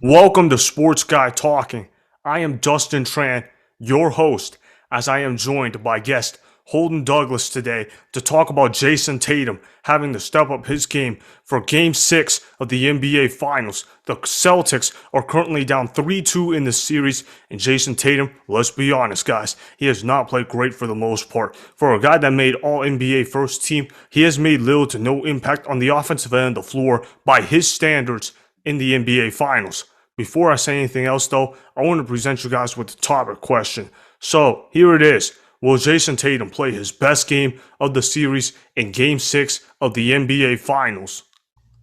Welcome to Sports Guy Talking. I am Dustin Tran, your host, as I am joined by guest Holden Douglas today to talk about Jayson Tatum having to step up his game for Game 6 of the NBA Finals. The Celtics are currently down 3-2 in the series, and Jayson Tatum, let's be honest, guys, he has not played great for the most part. For a guy that made All-NBA First Team, he has made little to no impact on the offensive end of the floor by his standards in the NBA Finals. Before I say anything else, though, I want to present you guys with the topic question. So, here it is. Will Jayson Tatum play his best game of the series in Game 6 of the NBA Finals?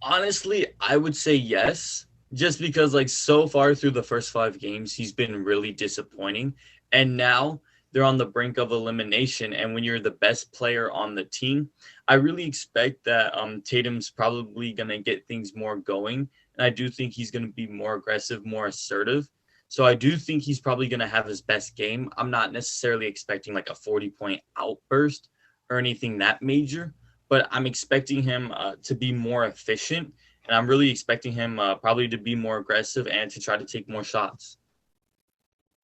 Honestly, I would say yes, just because so far through the first 5 games, he's been really disappointing. And now they're on the brink of elimination. And when you're the best player on the team, I really expect that Tatum's probably gonna get things more going. And I do think he's gonna be more aggressive, more assertive. So I do think he's probably gonna have his best game. I'm not necessarily expecting like a 40-point outburst or anything that major, but I'm expecting him to be more efficient, and I'm really expecting him probably to be more aggressive and to try to take more shots.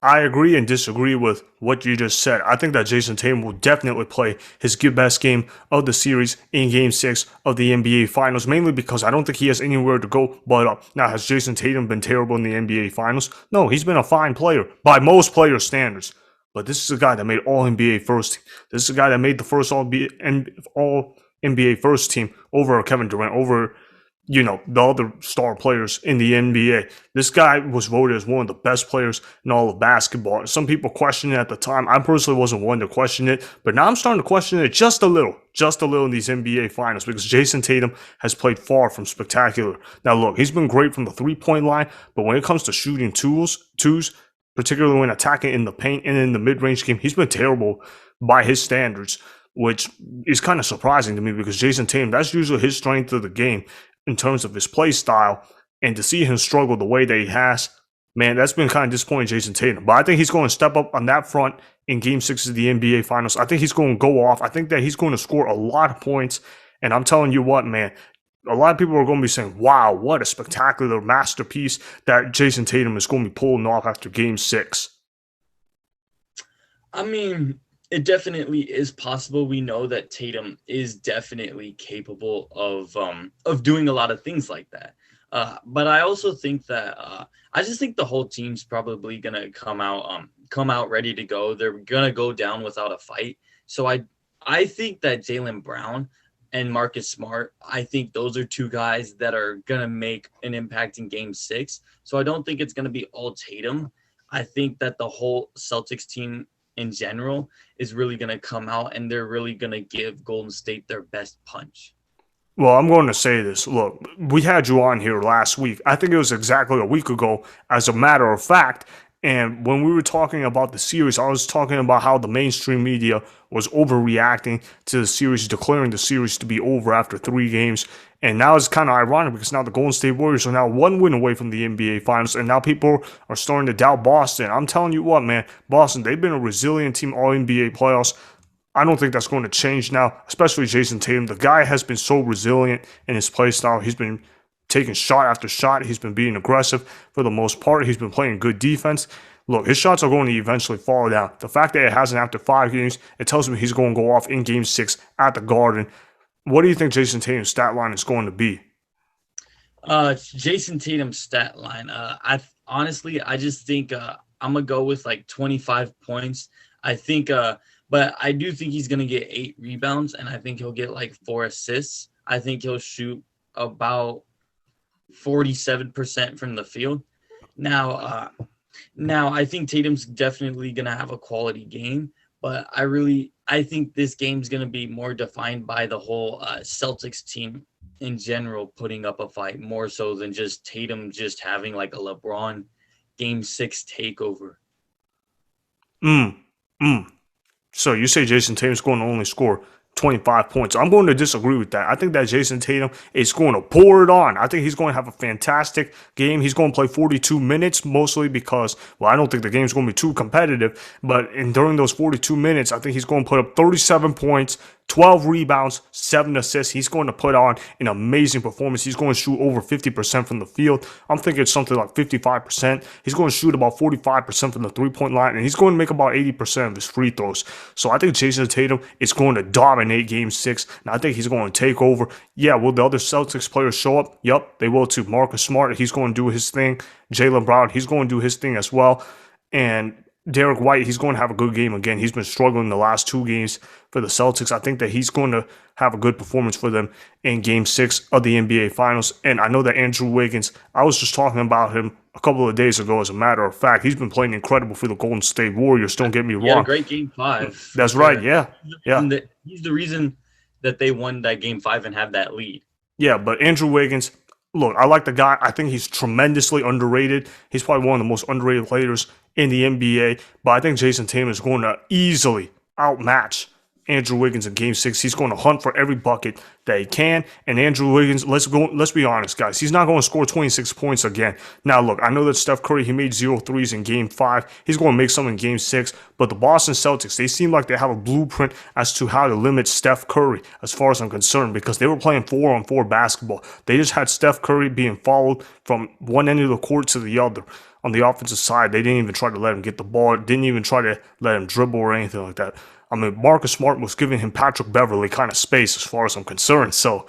I agree and disagree with what you just said. I think that Jayson Tatum will definitely play his best game of the series in Game 6 of the NBA Finals, mainly because I don't think he has anywhere to go but up. Now, has Jayson Tatum been terrible in the NBA Finals? No, he's been a fine player by most player standards. But this is a guy that made All NBA First Team. This is a guy that made the first All NBA First Team over Kevin Durant, over the other star players in the NBA. This guy was voted as one of the best players in all of basketball. Some people questioned it at the time. I personally wasn't one to question it, but now I'm starting to question it just a little in these NBA finals because Jayson Tatum has played far from spectacular. Now look, he's been great from the 3-point line, but when it comes to shooting twos, particularly when attacking in the paint and in the mid-range game, he's been terrible by his standards, which is kind of surprising to me because Jayson Tatum, that's usually his strength of the game in terms of his play style, and to see him struggle the way that he has, man, that's been kind of disappointing, Jayson Tatum. But I think he's going to step up on that front in Game 6 of the NBA Finals. I think he's going to go off. I think that he's going to score a lot of points, and I'm telling you what, man, a lot of people are going to be saying, wow, what a spectacular masterpiece that Jayson Tatum is going to be pulling off after Game 6. I mean, it definitely is possible. We know that Tatum is definitely capable of doing a lot of things like that. But I also think that I just think the whole team's probably gonna come out ready to go. They're gonna go down without a fight. So I think that Jaylen Brown and Marcus Smart, I think those are two guys that are gonna make an impact in Game 6. So I don't think it's gonna be all Tatum. I think that the whole Celtics team in general is really going to come out and they're really going to give Golden State their best punch. Well, I'm going to say this. Look, we had you on here last week. I think it was exactly a week ago, as a matter of fact. And when we were talking about the series, I was talking about how the mainstream media was overreacting to the series, declaring the series to be over after 3 games. And now it's kind of ironic because now the Golden State Warriors are now one win away from the NBA Finals, and now people are starting to doubt Boston. I'm telling you what, man, Boston, they've been a resilient team all NBA playoffs. I don't think that's going to change now, especially Jayson Tatum. The guy has been so resilient in his play style. He's been taking shot after shot. He's been being aggressive for the most part. He's been playing good defense. Look, his shots are going to eventually fall down. The fact that it hasn't after 5 games, it tells me he's going to go off in Game 6 at the Garden. What do you think Jayson Tatum's stat line is going to be? Jayson Tatum's stat line. I honestly, I just think I'm gonna go with like 25 points. I think, but I do think he's gonna get 8 rebounds, and I think he'll get like 4 assists. I think he'll shoot about 47% from the field. Now, now I think Tatum's definitely gonna have a quality game, but I think this game's gonna be more defined by the whole Celtics team in general putting up a fight more so than just Tatum just having like a LeBron Game 6 takeover. Mm, mm. So you say Jayson Tatum's going to only score 25 points. I'm going to disagree with that. I think that Jayson Tatum is going to pour it on. I think he's going to have a fantastic game. He's going to play 42 minutes, mostly because, well, I don't think the game's going to be too competitive, but during those 42 minutes, I think he's going to put up 37 points, 12 rebounds, 7 assists. He's going to put on an amazing performance. He's going to shoot over 50% from the field. I'm thinking something like 55%. He's going to shoot about 45% from the three-point line, and he's going to make about 80% of his free throws. So I think Jayson Tatum is going to dominate Game 6, and I think he's going to take over. Yeah, will the other Celtics players show up? Yep, they will too. Marcus Smart, he's going to do his thing. Jaylen Brown, he's going to do his thing as well. And Derek White, he's going to have a good game again. He's been struggling the last 2 games for the Celtics. I think that he's going to have a good performance for them in Game 6 of the NBA Finals. And I know that Andrew Wiggins, I was just talking about him a couple of days ago, as a matter of fact. He's been playing incredible for the Golden State Warriors. Don't get me wrong. He had a great Game 5. That's right, yeah. He's the reason that they won that Game 5 and have that lead. Yeah, but Andrew Wiggins, look, I like the guy. I think he's tremendously underrated. He's probably one of the most underrated players in the NBA. But I think Jayson Tatum is going to easily outmatch Andrew Wiggins in Game 6. He's going to hunt for every bucket that he can. And Andrew Wiggins, let's be honest, guys. He's not going to score 26 points again. Now, look, I know that Steph Curry, he made 0 threes in Game 5. He's going to make some in Game 6. But the Boston Celtics, they seem like they have a blueprint as to how to limit Steph Curry, as far as I'm concerned, because they were playing 4-on-4 basketball. They just had Steph Curry being followed from one end of the court to the other. On the offensive side, they didn't even try to let him get the ball, didn't even try to let him dribble or anything like that. I mean, Marcus Smart was giving him Patrick Beverley kind of space as far as I'm concerned. So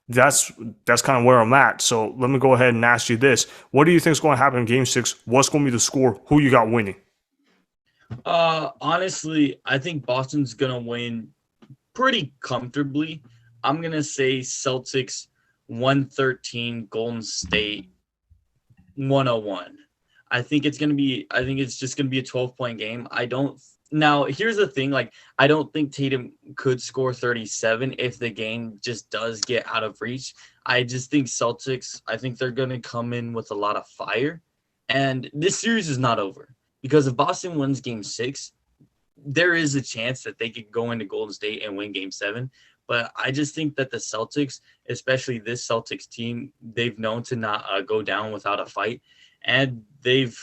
that's kind of where I'm at. So let me go ahead and ask you this. What do you think is going to happen in Game 6? What's going to be the score? Who you got winning? Honestly, I think Boston's going to win pretty comfortably. I'm going to say Celtics 113, Golden State 101. I think it's just going to be a 12-point game. Now, here's the thing. I don't think Tatum could score 37 if the game just does get out of reach. I just think Celtics, I think they're going to come in with a lot of fire. And this series is not over. Because if Boston wins Game 6, there is a chance that they could go into Golden State and win Game 7. But I just think that the Celtics, especially this Celtics team, they've known to not go down without a fight. And they've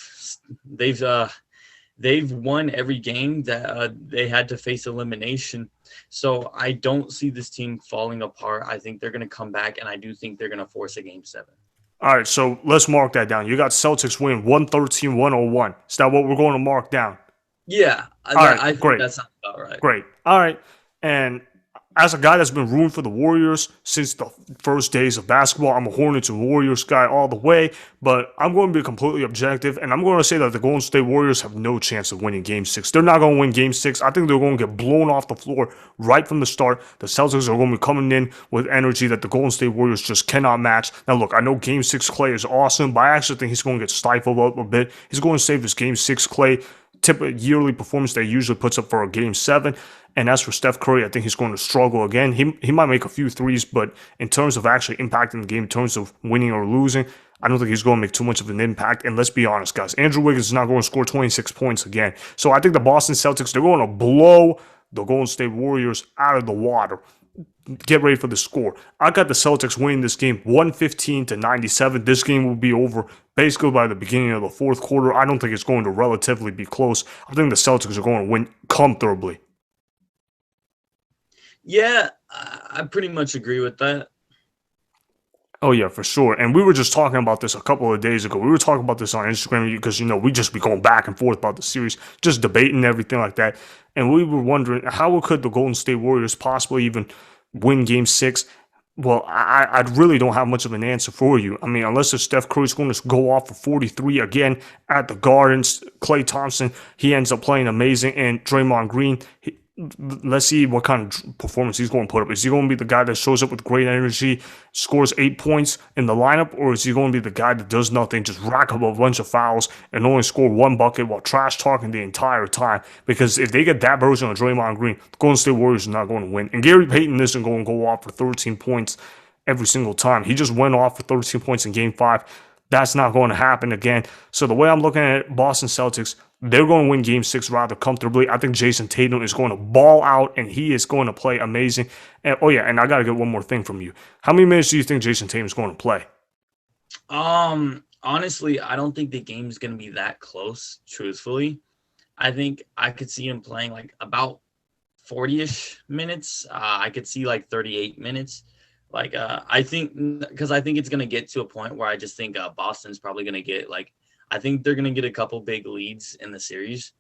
won every game that they had to face elimination. So I don't see this team falling apart. I think they're going to come back, and I do think they're going to force a Game 7. All right, so let's mark that down. You got Celtics win 113-101. Is that what we're going to mark down? Yeah, I think that sounds about right. Great. All right, and as a guy that's been rooting for the Warriors since the first days of basketball, I'm a Hornets and Warriors guy all the way, but I'm going to be completely objective, and I'm going to say that the Golden State Warriors have no chance of winning Game 6. They're not going to win Game 6. I think they're going to get blown off the floor right from the start. The Celtics are going to be coming in with energy that the Golden State Warriors just cannot match. Now, look, I know Game 6 Clay is awesome, but I actually think he's going to get stifled up a bit. He's going to save his Game 6 Clay yearly performance that he usually puts up for a Game 7. And as for Steph Curry, I think he's going to struggle again. He might make a few threes, but in terms of actually impacting the game, in terms of winning or losing, I don't think he's going to make too much of an impact. And let's be honest, guys, Andrew Wiggins is not going to score 26 points again. So I think the Boston Celtics, they're going to blow the Golden State Warriors out of the water. Get ready for the score. I got the Celtics winning this game 115-97. This game will be over basically by the beginning of the fourth quarter. I don't think it's going to relatively be close. I think the Celtics are going to win comfortably. Yeah, I pretty much agree with that. Oh, yeah, for sure. And we were just talking about this a couple of days ago. We were talking about this on Instagram because, we just be going back and forth about the series, just debating everything like that. And we were wondering, how could the Golden State Warriors possibly even win Game 6? Well, I really don't have much of an answer for you. I mean, unless if Steph Curry's going to go off for 43 again at the Gardens, Klay Thompson, he ends up playing amazing, and Draymond Green, let's see what kind of performance he's going to put up. Is he going to be the guy that shows up with great energy, scores 8 points in the lineup, or is he going to be the guy that does nothing, just rack up a bunch of fouls and only score 1 bucket while trash talking the entire time? Because if they get that version of Draymond Green, the Golden State Warriors are not going to win. And Gary Payton isn't going to go off for 13 points every single time. He just went off for 13 points in Game 5. That's not going to happen again. So the way I'm looking at it, Boston Celtics, they're going to win game six rather comfortably. I think Jayson Tatum is going to ball out and he is going to play amazing. And, oh, yeah, and I got to get one more thing from you. How many minutes do you think Jayson Tatum is going to play? Honestly, I don't think the game's gonna be that close, truthfully. I think I could see him playing like about 40-ish minutes. I could see like 38 minutes. I think because I think it's gonna get to a point where I just think Boston's probably gonna get like I think they're gonna get a couple big leads in the series.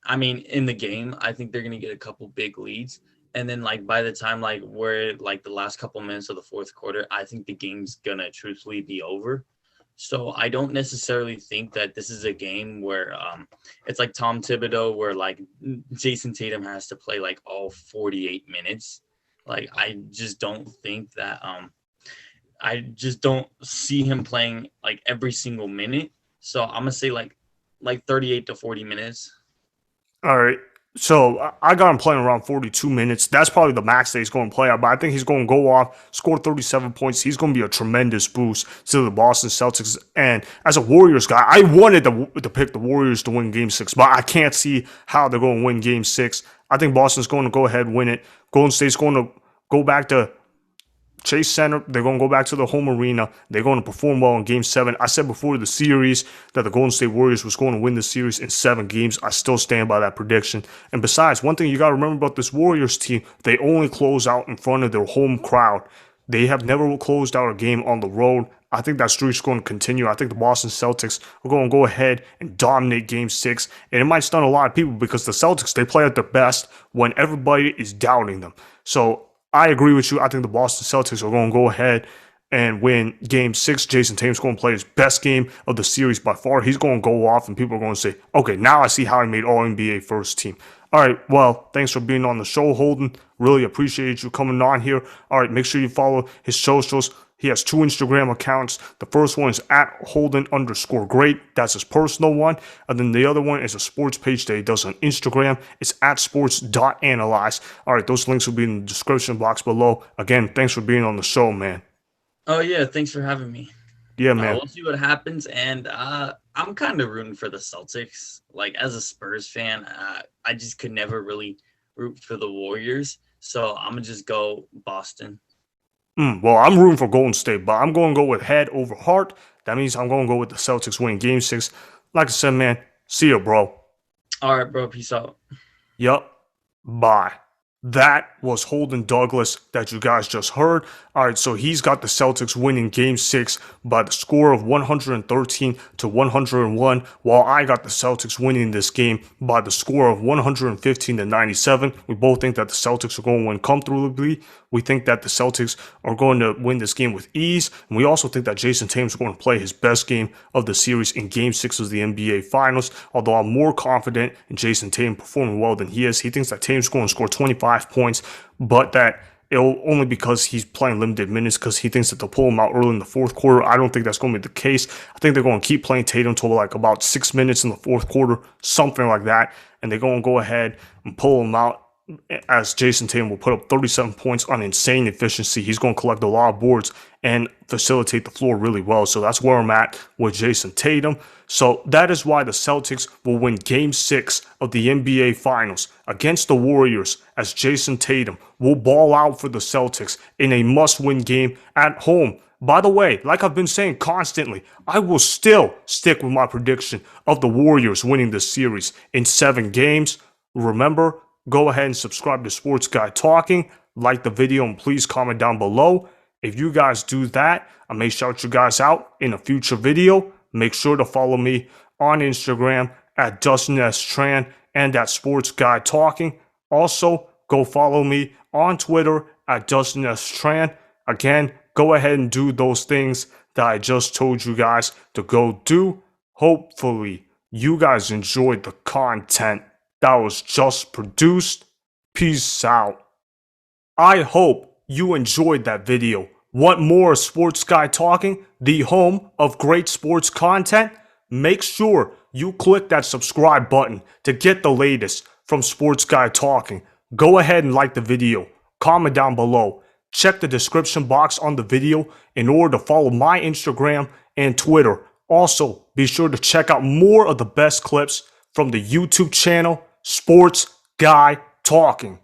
I mean, in the game, I think they're gonna get a couple big leads, and then like by the time like we're like the last couple minutes of the fourth quarter, I think the game's gonna truthfully be over. So I don't necessarily think that this is a game where it's like Tom Thibodeau, where like Jayson Tatum has to play like all 48 minutes. Like I just don't think that I just don't see him playing like every single minute. So I'm gonna say like 38 to 40 minutes. All right. So I got him playing around 42 minutes. That's probably the max that he's going to play at. But I think he's going to go off, score 37 points. He's going to be a tremendous boost to the Boston Celtics. And as a Warriors guy, I wanted to pick the Warriors to win Game 6, but I can't see how they're going to win Game 6. I think Boston's going to go ahead and win it. Golden State's going to go back to Chase Center. They're going to go back to the home arena. They're going to perform well in Game 7. I said before the series that the Golden State Warriors was going to win the series in 7 games. I still stand by that prediction. And besides, one thing you got to remember about this Warriors team, they only close out in front of their home crowd. They have never closed out a game on the road. I think that streak's going to continue. I think the Boston Celtics are going to go ahead and dominate Game 6. And it might stun a lot of people because the Celtics, they play at their best when everybody is doubting them. So I agree with you. I think the Boston Celtics are going to go ahead and win Game 6. Jayson Tatum's going to play his best game of the series by far. He's going to go off, and people are going to say, okay, now I see how he made All-NBA first team. All right, well, thanks for being on the show, Holden. Really appreciate you coming on here. All right, make sure you follow his socials. He has 2 Instagram accounts. The first one is at Holden_great. That's his personal one. And then the other one is a sports page that he does on Instagram. It's at sports.analyze. All right, those links will be in the description box below. Again, thanks for being on the show, man. Oh yeah, thanks for having me. Yeah, man. We'll see what happens, and I'm kind of rooting for the Celtics. Like as a Spurs fan, I just could never really root for the Warriors, so I'm gonna just go Boston. Well, I'm rooting for Golden State, but I'm going to go with head over heart. That means I'm going to go with the Celtics winning Game 6. Like I said, man, see ya, bro. All right, bro. Peace out. Yup. Bye. That was Holden Douglas that you guys just heard. All right, so he's got the Celtics winning Game 6 by the score of 113 to 101, while I got the Celtics winning this game by the score of 115 to 97. We both think that the Celtics are going to win comfortably. We think that the Celtics are going to win this game with ease. And we also think that Jayson Tatum is going to play his best game of the series in Game 6 of the NBA Finals. Although I'm more confident in Jayson Tatum performing well than he is. He thinks that Tatum's going to score 25 points, but that it'll only because he's playing limited minutes because he thinks that they'll pull him out early in the fourth quarter. I don't think that's going to be the case. I think they're going to keep playing Tatum until like about 6 minutes in the fourth quarter, something like that. And they're going to go ahead and pull him out as Jayson Tatum will put up 37 points on insane efficiency. He's going to collect a lot of boards and facilitate the floor really well. So that's where I'm at with Jayson Tatum. So that is why the Celtics will win Game 6 of the NBA Finals against the Warriors, as Jayson Tatum will ball out for the Celtics in a must-win game at home. By the way, like I've been saying constantly, I will still stick with my prediction of the Warriors winning this series in 7 games. Remember, go ahead and subscribe to Sports Guy Talking, like the video, and please comment down below. If you guys do that, I may shout you guys out in a future video. Make sure to follow me on Instagram at Dustin S. Tran and at Sports Guy Talking. Also, go follow me on Twitter at Dustin S. Tran. Again, go ahead and do those things that I just told you guys to go do. Hopefully, you guys enjoyed the content that was just produced. Peace out. I hope you enjoyed that video. Want more Sports Guy Talking, the home of great sports content? Make sure you click that subscribe button to get the latest from Sports Guy Talking. Go ahead and like the video, comment down below, Check the description box on the video in order to follow my Instagram and Twitter. Also, be sure to check out more of the best clips from the YouTube channel Sports Guy Talking.